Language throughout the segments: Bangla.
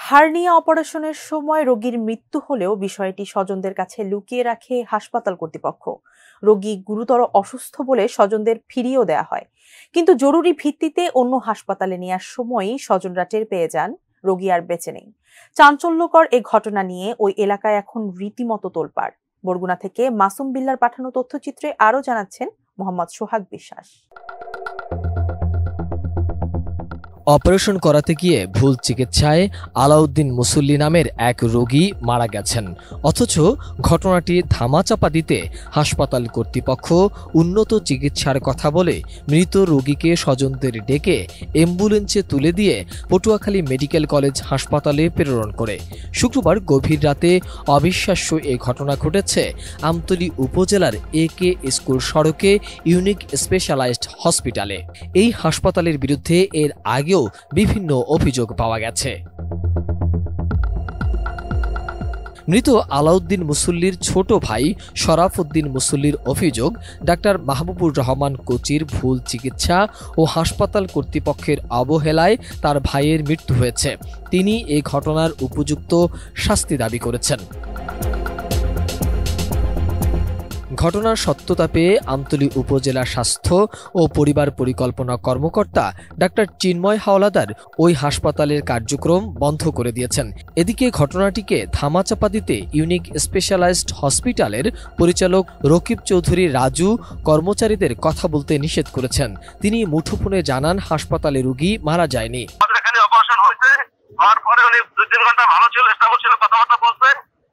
হার্নিয়া অপারেশনের সময় রোগীর মৃত্যু হলেও বিষয়টি স্বজনদের কাছে লুকিয়ে রাখে হাসপাতাল কর্তৃপক্ষ। রোগী গুরুতর অসুস্থ বলে স্বজনদের ফিরিয়েও দেয়া হয়, কিন্তু জরুরি ভিত্তিতে অন্য হাসপাতালে নেওয়ার সময়ই স্বজনরা টের পেয়ে যান রোগী আর বেঁচে নেই। চাঞ্চল্যকর এ ঘটনা নিয়ে ওই এলাকায় এখন রীতিমতো তোলপাড়। বরগুনা থেকে মাসুম বিল্লার পাঠানো তথ্যচিত্রে আরও জানাচ্ছেন মোহাম্মদ সোহাগ বিশ্বাস। অপারেশন করাতে গিয়ে ভুল চিকিৎসায় আলাউদ্দিন মুসল্লি নামের এক রোগী মারা গেছেন, অথচ ঘটনাটি ধামাচাপা দিতে হাসপাতাল কর্তৃপক্ষ উন্নত চিকিৎসার কথা বলে মৃত রোগীকে স্বজনদের ডেকে অ্যাম্বুলেন্সে তুলে দিয়ে পটুয়াখালী মেডিকেল কলেজ হাসপাতালে প্রেরণ করে। শুক্রবার গভীর রাতে অবিশ্বাস্য এ ঘটনা ঘটেছে আমতলী উপজেলার AK স্কুল সড়কে ইউনিক স্পেশালাইজড হসপিটালে। এই হাসপাতালের বিরুদ্ধে এর আগে বিভিন্ন অভিযোগ পাওয়া গেছে। মৃত আলাউদ্দিন মুসল্লির ছোট ভাই শরাফউদ্দিন মুসল্লির অভিযোগ, ডাক্তার মাহবুবুর রহমান কোচির ভুল চিকিৎসা ও হাসপাতাল কর্তৃপক্ষের অবহেলায় তার ভাইয়ের মৃত্যু হয়েছে। তিনি এই ঘটনার উপযুক্ত শাস্তি দাবি করেছেন। ঘটনার সত্যতা পেয়ে আমতলী উপজেলা স্বাস্থ্য ও পরিবার পরিকল্পনা কর্মকর্তা ডাক্তার চিন্ময় হাওলাদার ওই হাসপাতালের কার্যক্রম বন্ধ করে দিয়েছেন। এদিকে ঘটনাটিকে ধামাচাপা দিতে ইউনিক স্পেশালাইজড হসপিটালের পরিচালক রকিব চৌধুরী রাজু কর্মচারীদের কথা বলতে নিষেধ করেছেন। তিনি মুঠোফোনে জানান, হাসপাতালে রোগী মারা যায়নি।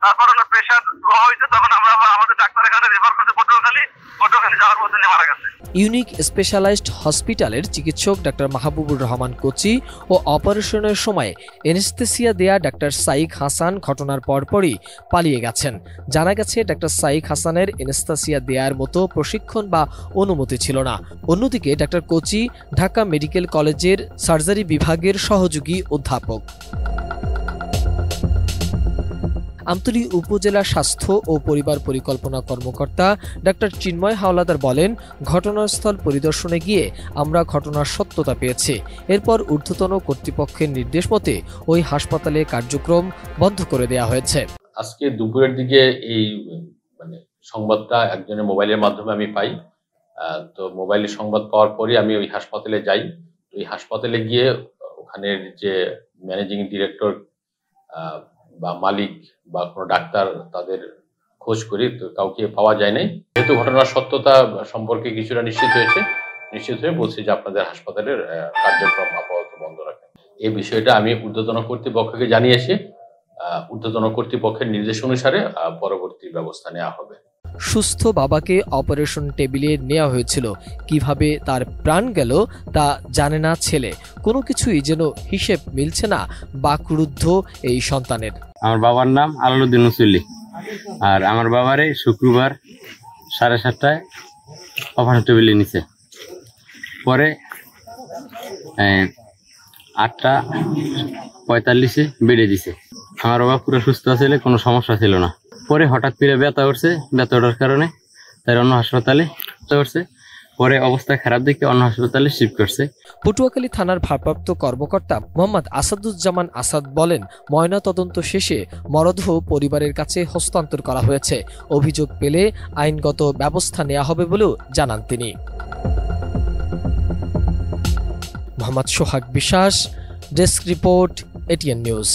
তারপর প্রেসার লো হয়েছে, তখন আমরা আমাদের ডাক্তার এখানে রেফার করতে পটুয়াখালী যাওয়ার পথে মারা গেছে। ইউনিক স্পেশালাইজড হসপিটালের চিকিৎসক ডাক্তার মাহবুবুর রহমান কোচি ও অপারেশনের সময় এনেস্থেসিয়া দেয়া ডাক্তার সাইক হাসান ঘটনার পরপরই পালিয়ে গেছেন। জানা গেছে, ডাক্তার সাইক হাসানের এনেস্থেসিয়া দেওয়ার মতো প্রশিক্ষণ বা অনুমতি ছিল না। অন্যদিকে ডাক্তার কোচি ঢাকা মেডিকেল কলেজের সার্জারি বিভাগের সহযোগী অধ্যাপক। আমতলী উপজেলা স্বাস্থ্য ও পরিবার পরিকল্পনা কর্মকর্তা ডাক্তার চিন্ময় হাওলাদার বলেন, ঘটনাস্থল পরিদর্শনে গিয়ে আমরা ঘটনার সত্যতা পেয়েছি। এরপর ঊর্ধ্বতন কর্তৃপক্ষের নির্দেশ মতে ওই হাসপাতালে কার্যক্রম বন্ধ করে দেওয়া হয়েছে। আজকে দুপুরের দিকে এই সংবাদটা একজনের মোবাইলের মাধ্যমে আমি পাই। তো মোবাইলের সংবাদ পাওয়ার পরে আমি ওই হাসপাতালে যাই। ওই হাসপাতালে গিয়ে ওখানের যে ম্যানেজিং ডিরেক্টর বা মালিক বা কোনো ডাক্তার, তাদের খোঁজ করি, তো কাউকে পাওয়া যায় নাই। যেহেতু ঘটনার সত্যতা সম্পর্কে কিছুটা নিশ্চিত হয়ে বলছি যে আপনাদের হাসপাতালের কার্যক্রম আপাতত বন্ধ রাখেন। এই বিষয়টা আমি ঊর্ধ্বতন কর্তৃপক্ষকে জানিয়েছি। ঊর্ধ্বতন কর্তৃপক্ষের নির্দেশ অনুসারে পরবর্তী ব্যবস্থা নেওয়া হবে। সুস্থ বাবাকে অপারেশন টেবিলে নেওয়া হয়েছিল, কিভাবে তার প্রাণ গেল তা জানে না ছেলে। কোনো কিছুই যেন হিসেব মিলছে না বাকরুদ্ধ এই সন্তানের। আমার বাবার নাম আলাউদ্দিন মুসল্লি, আর আমার বাবারে শুক্রবার 7:30টায় অপারেশন টেবিলে নিছে। পরে 8:45 বেড়ে দিছে। আমার বাবা পুরো সুস্থ ছিল, কোনো সমস্যা ছিল না। পরে হঠাৎ করে ব্যথা উঠছে, ব্যথা ওঠার কারণে তার অন্য হাসপাতালে উঠছে। পরে অবস্থা খারাপ দেখে অন্য হাসপাতালে শিফট করছে। পটুয়াখালী থানার ভারপ্রাপ্ত কর্মকর্তা মোহাম্মদ আসাদুজ্জামান আসাদ বলেন, ময়না তদন্ত শেষে মরদেহ পরিবারের কাছে হস্তান্তর করা হয়েছে। অভিযোগ পেলে আইনগত ব্যবস্থা নেওয়া হবে বলেও জানান তিনি। মোহাম্মদ সোহাগ বিশ্বাস, ডেস্ক রিপোর্ট, ATN নিউজ।